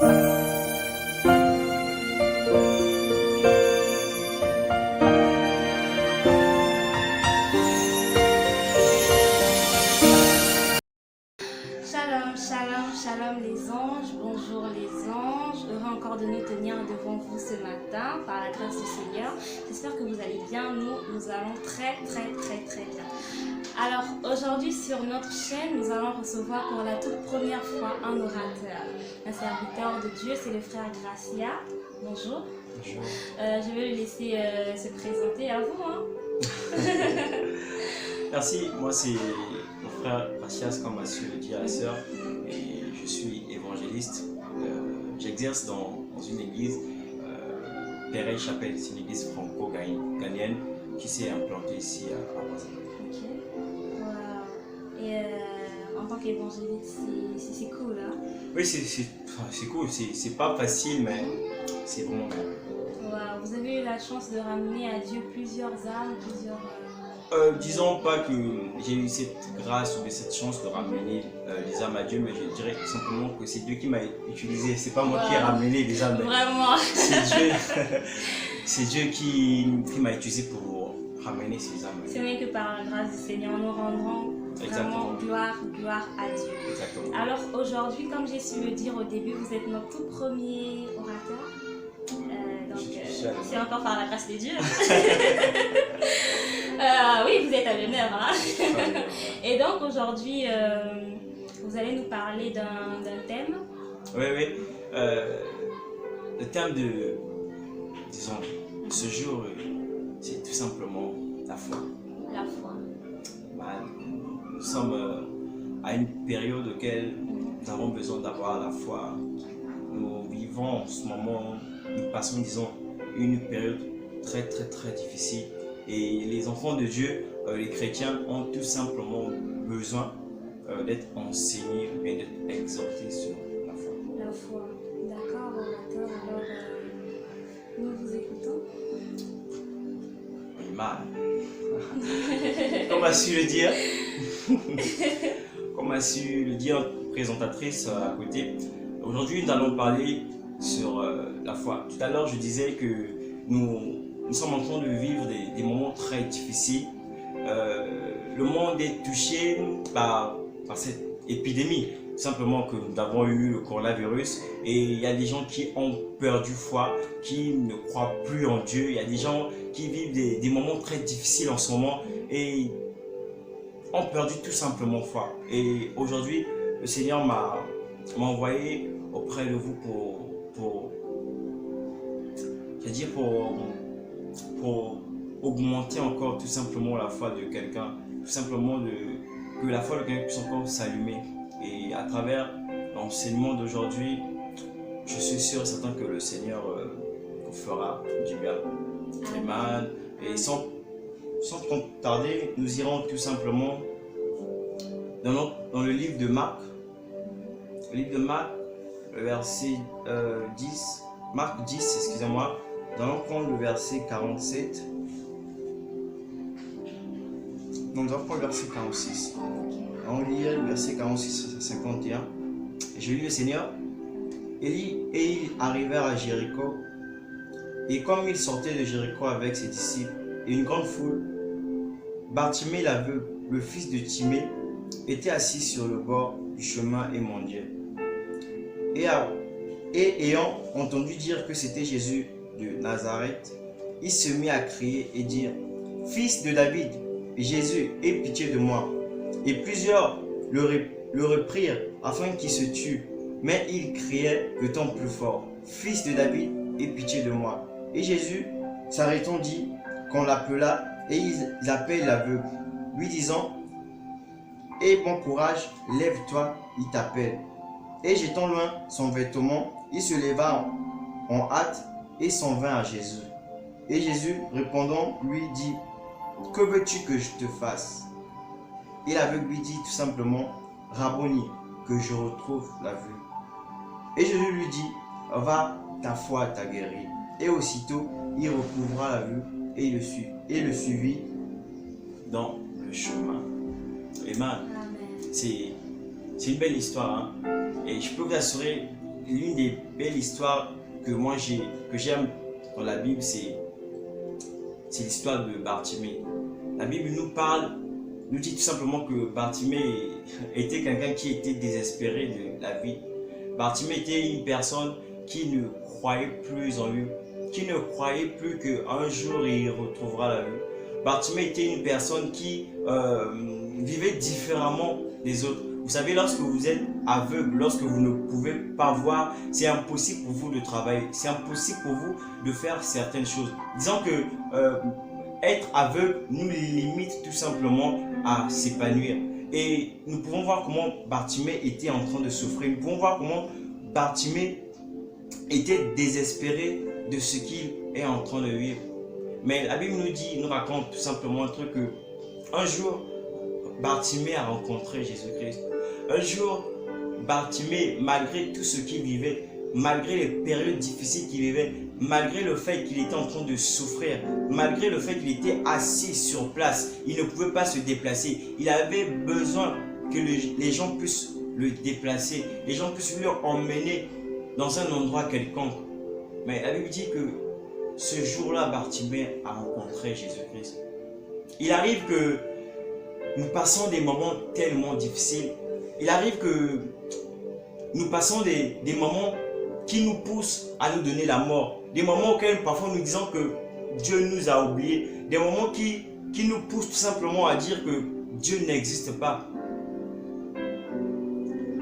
Shalom, shalom, shalom les anges, bonjour les anges, heureux encore de nous tenir devant vous ce matin par la grâce du Seigneur. J'espère que vous allez bien, nous allons très bien. Alors aujourd'hui sur notre chaîne, nous allons recevoir pour la toute première fois un orateur, un serviteur de Dieu, c'est le frère Gracia. Bonjour. Bonjour. Je vais le laisser se présenter à vous. Merci, moi c'est mon frère Gracias, comme a su le dire la sœur, et je suis évangéliste. J'exerce dans une église, Pérez Chapelle, c'est une église franco-ghanéenne qui s'est implantée ici à Brazzaville. Ok. Wow. Et en tant qu'évangéliste, c'est cool, hein? Oui, c'est cool, c'est pas facile, mais c'est vraiment bien. Wow. Vous avez eu la chance de ramener à Dieu plusieurs âmes, Disons pas que j'ai eu cette grâce ou cette chance de ramener les âmes à Dieu, mais je dirais simplement que c'est Dieu qui m'a utilisé. C'est pas moi qui ai ramené les âmes. Vraiment. C'est Dieu qui m'a utilisé pour ramener ces âmes. Ce n'est que par la grâce du Seigneur, nous rendrons vraiment gloire à Dieu. Exactement. Alors aujourd'hui, comme j'ai su le dire au début, vous êtes notre tout premier orateur. C'est encore par la grâce de Dieu. Oui, vous êtes à l'honneur. Hein? Et donc aujourd'hui, vous allez nous parler d'un thème. Oui. Le thème de, disons, ce jour, c'est tout simplement la foi. La foi. Nous sommes à une période auquel nous avons besoin d'avoir la foi. Nous vivons en ce moment, nous passons, disons, une période très difficile. Et les enfants de Dieu, les chrétiens, ont tout simplement besoin d'être enseignés et d'être exhortés sur la foi. La foi. D'accord, orateur. Alors, nous vous écoutons. Mal. Comme a su le dire, comme a su le dire notre présentatrice à côté, aujourd'hui nous allons parler sur la foi. Tout à l'heure je disais que nous sommes en train de vivre des moments très difficiles. Le monde est touché par cette épidémie, simplement que nous avons eu le coronavirus, et il y a des gens qui ont perdu foi, qui ne croient plus en Dieu. Il y a des gens qui vivent des moments très difficiles en ce moment et ont perdu tout simplement foi. Et aujourd'hui, le Seigneur m'a envoyé auprès de vous pour augmenter encore tout simplement la foi de quelqu'un, tout simplement que la foi de quelqu'un puisse encore s'allumer. Et à travers l'enseignement d'aujourd'hui, je suis sûr et certain que le Seigneur vous fera du bien. Amen. Et sans trop tarder, nous irons tout simplement dans le livre de Marc. Le livre de Marc, le verset 10. Marc 10, excusez-moi. Nous allons prendre le verset 47. Donc, nous allons prendre le verset 46. On lit le verset 46 à 51. Et je lis le Seigneur. Et ils arrivèrent à Jéricho. Et comme ils sortaient de Jéricho avec ses disciples et une grande foule, Bartimée l'aveugle, le fils de Timée, était assis sur le bord du chemin et mendiait. Et ayant entendu dire que c'était Jésus de Nazareth, il se mit à crier et dire: Fils de David, Jésus, aie pitié de moi. Et plusieurs le reprirent afin qu'il se tue. Mais il criait de temps plus fort: Fils de David, aie pitié de moi. Et Jésus, s'arrêtant, dit qu'on l'appela, et ils appellent l'aveugle, lui disant: Aie bon courage, lève-toi, il t'appelle. Et jetant loin son vêtement, il se leva en hâte et s'en vint à Jésus. Et Jésus, répondant, lui dit: Que veux-tu que je te fasse? Et l'aveugle lui dit tout simplement: Rabboni, que je retrouve la vue. Et Jésus lui dit: Va, ta foi t'a guéri. Et aussitôt, il recouvra la vue et le suivit dans le chemin. Amen. C'est une belle histoire, hein? Et je peux vous assurer l'une des belles histoires que moi j'aime dans la Bible, c'est l'histoire de Bartimée. La Bible nous dit tout simplement que Bartimée était quelqu'un qui était désespéré de la vie. Bartimée était une personne qui ne croyait plus en lui, qui ne croyait plus qu'un jour il retrouvera la vie. Bartimée était une personne qui vivait différemment des autres. Vous savez, lorsque vous êtes aveugle, lorsque vous ne pouvez pas voir, c'est impossible pour vous de travailler, c'est impossible pour vous de faire certaines choses. Disons que être aveugle nous limite tout simplement à s'épanouir. Et nous pouvons voir comment Bartimée était en train de souffrir. Nous pouvons voir comment Bartimée était désespéré de ce qu'il est en train de vivre. Mais la Bible nous raconte tout simplement un truc que un jour, Bartimée a rencontré Jésus-Christ. Un jour, Bartimée, malgré tout ce qu'il vivait, malgré les périodes difficiles qu'il vivait, malgré le fait qu'il était en train de souffrir, malgré le fait qu'il était assis sur place, il ne pouvait pas se déplacer. Il avait besoin que les gens puissent le déplacer, les gens puissent le emmener dans un endroit quelconque. Mais la Bible dit que ce jour-là, Bartimée a rencontré Jésus-Christ. Il arrive que nous passons des moments tellement difficiles. Il arrive que nous passons des moments qui nous poussent à nous donner la mort. Des moments auxquels parfois nous disons que Dieu nous a oubliés. Des moments qui nous poussent tout simplement à dire que Dieu n'existe pas.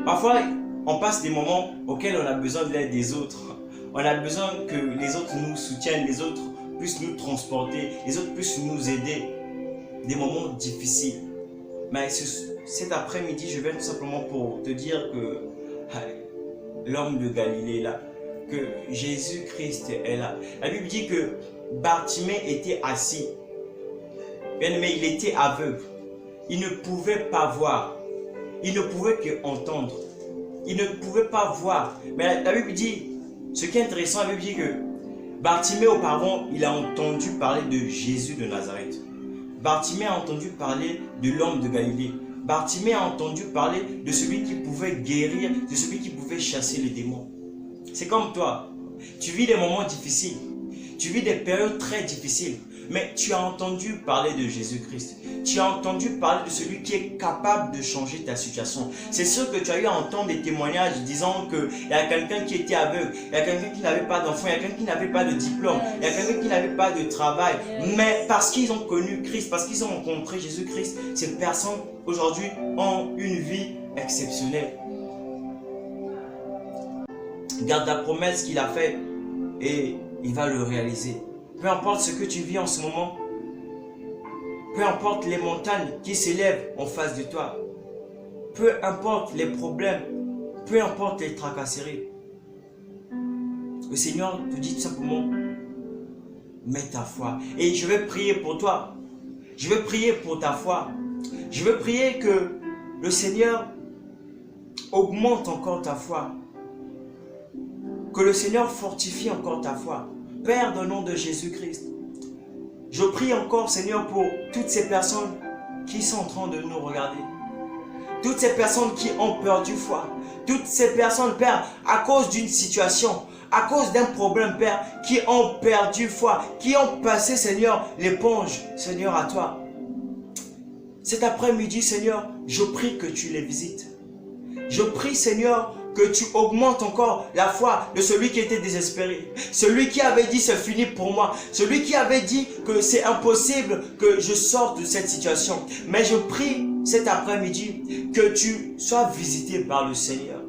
Parfois, on passe des moments auxquels on a besoin de l'aide des autres. On a besoin que les autres nous soutiennent, les autres puissent nous transporter, les autres puissent nous aider. Des moments difficiles. Mais cet après-midi, je viens tout simplement pour te dire que l'homme de Galilée est là, que Jésus-Christ est là. La Bible dit que Bartimée était assis. Bien aimé, il était aveugle. Il ne pouvait pas voir. Il ne pouvait qu'entendre. Il ne pouvait pas voir. Mais la Bible dit, ce qui est intéressant, la Bible dit que Bartimée auparavant, il a entendu parler de Jésus de Nazareth. Bartimée a entendu parler de l'homme de Galilée. Bartimée a entendu parler de celui qui pouvait guérir, de celui qui pouvait chasser les démons. C'est comme toi. Tu vis des moments difficiles. Tu vis des périodes très difficiles. Mais tu as entendu parler de Jésus-Christ. Tu as entendu parler de celui qui est capable de changer ta situation. C'est sûr que tu as eu à entendre des témoignages disant qu'il y a quelqu'un qui était aveugle, il y a quelqu'un qui n'avait pas d'enfant, il y a quelqu'un qui n'avait pas de diplôme, il y a quelqu'un qui n'avait pas de travail. Mais parce qu'ils ont connu Christ, parce qu'ils ont rencontré Jésus-Christ, ces personnes aujourd'hui ont une vie exceptionnelle. Garde la promesse qu'il a faite et il va le réaliser. Peu importe ce que tu vis en ce moment, peu importe les montagnes qui s'élèvent en face de toi, peu importe les problèmes, peu importe les tracasseries, le Seigneur te dit tout simplement, mets ta foi. Et je vais prier pour toi. Je vais prier pour ta foi. Je veux prier que le Seigneur augmente encore ta foi. Que le Seigneur fortifie encore ta foi. Père, dans le nom de Jésus-Christ, je prie encore, Seigneur, pour toutes ces personnes qui sont en train de nous regarder. Toutes ces personnes qui ont perdu foi. Toutes ces personnes, Père, à cause d'une situation, à cause d'un problème, Père, qui ont perdu foi, qui ont passé, Seigneur, l'éponge, Seigneur, à toi. Cet après-midi, Seigneur, je prie que tu les visites. Je prie, Seigneur, que tu augmentes encore la foi de celui qui était désespéré. Celui qui avait dit c'est fini pour moi. Celui qui avait dit que c'est impossible que je sorte de cette situation. Mais je prie cet après-midi que tu sois visité par le Seigneur.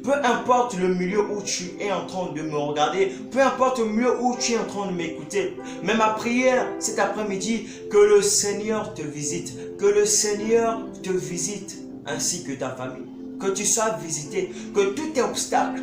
Peu importe le milieu où tu es en train de me regarder, peu importe le milieu où tu es en train de m'écouter, mais ma prière cet après-midi, que le Seigneur te visite, que le Seigneur te visite ainsi que ta famille. Que tu sois visité, que tout obstacle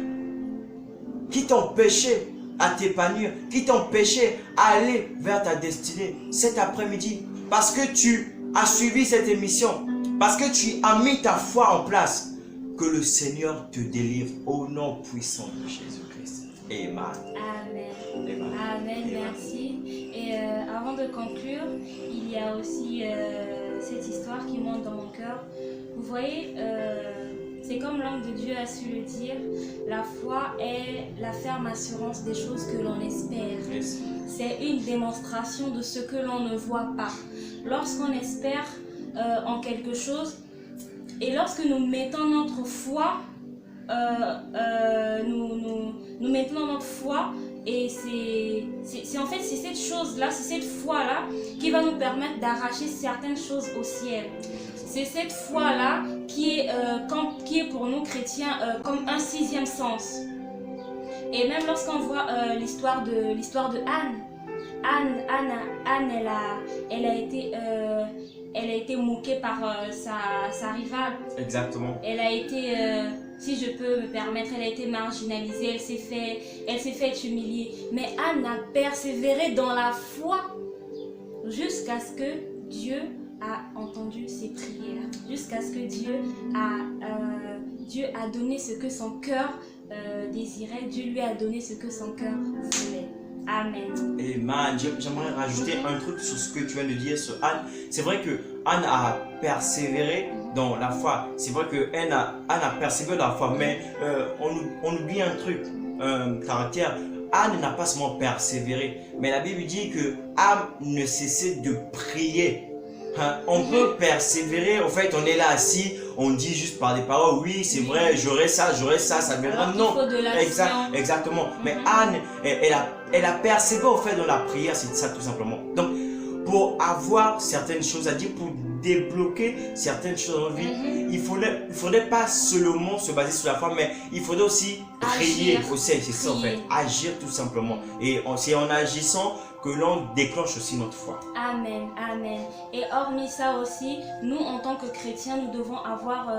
qui t'empêchait à t'épanouir, qui t'empêchait à aller vers ta destinée cet après-midi, parce que tu as suivi cette émission, parce que tu as mis ta foi en place, que le Seigneur te délivre au nom puissant de Jésus-Christ. Amen. Amen. Amen. Amen, merci. Et avant de conclure, il y a aussi cette histoire qui monte dans mon cœur. Vous voyez, C'est comme l'homme de Dieu a su le dire, la foi est la ferme assurance des choses que l'on espère. C'est une démonstration de ce que l'on ne voit pas. Lorsqu'on espère en quelque chose et lorsque nous mettons notre foi, nous mettons notre foi et c'est en fait c'est cette chose-là, c'est cette foi-là qui va nous permettre d'arracher certaines choses au ciel. C'est cette foi-là qui est pour nous chrétiens comme un sixième sens. Et même lorsqu'on voit l'histoire de Anne, elle a été moquée par sa rivale. Exactement. Elle a été, si je peux me permettre, elle a été marginalisée, elle s'est fait humilier. Mais Anne a persévéré dans la foi jusqu'à ce que Dieu a entendu ses prières, jusqu'à ce que Dieu a donné ce que son cœur désirait, Dieu lui a donné ce que son cœur voulait. Amen. Et man, j'aimerais rajouter un truc sur ce que tu viens de dire sur Anne. C'est vrai que Anne a persévéré dans la foi. C'est vrai que Anne a persévéré dans la foi, mais on oublie un truc, un caractère. Anne n'a pas seulement persévéré, mais la Bible dit que Anne ne cessait de prier. On peut persévérer, en fait on est là assis, on dit juste par des paroles, oui c'est vrai, j'aurai ça, ça viendra. Non, exactement. Mais Anne, elle a persévéré au fait dans la prière, c'est ça tout simplement. Donc pour avoir certaines choses à dire, pour débloquer certaines choses dans notre vie, il faudrait pas seulement se baser sur la foi, mais il faudrait aussi prier aussi, c'est ça en fait, agir tout simplement. Et c'est en agissant que l'on déclenche aussi notre foi. Amen, amen. Et hormis ça aussi, nous en tant que chrétiens, nous devons avoir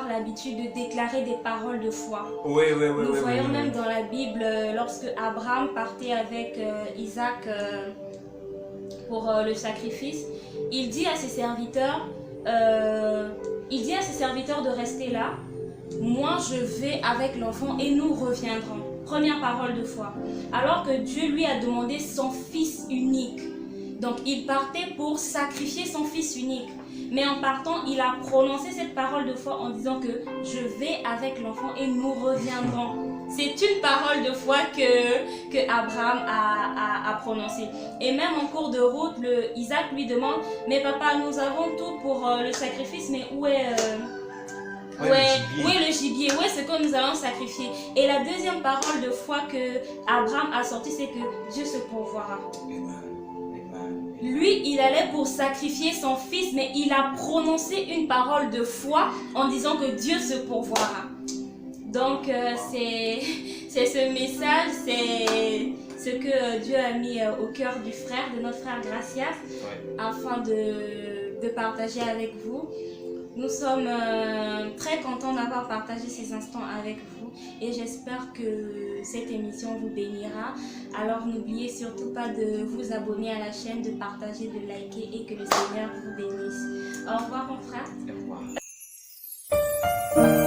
l'habitude de déclarer des paroles de foi. Oui. Nous voyons même dans la Bible, lorsque Abraham partait avec Isaac pour le sacrifice, il dit à ses serviteurs, de rester là. Moi, je vais avec l'enfant et nous reviendrons. Première parole de foi. Alors que Dieu lui a demandé son fils unique. Donc, il partait pour sacrifier son fils unique. Mais en partant, il a prononcé cette parole de foi en disant que je vais avec l'enfant et nous reviendrons. C'est une parole de foi que Abraham a prononcée. Et même en cours de route, Isaac lui demande, mais papa, nous avons tout pour le sacrifice, mais où est le gibier? Où est ce que nous allons sacrifier? Et la deuxième parole de foi que Abraham a sortie, c'est que Dieu se pourvoira. Lui, il allait pour sacrifier son fils, mais il a prononcé une parole de foi en disant que Dieu se pourvoira. Donc, c'est ce message, c'est ce que Dieu a mis au cœur du frère, de notre frère Gracias, afin de partager avec vous. Nous sommes très contents d'avoir partagé ces instants avec vous et j'espère que cette émission vous bénira. Alors n'oubliez surtout pas de vous abonner à la chaîne, de partager, de liker et que le Seigneur vous bénisse. Au revoir mon frère. Au revoir.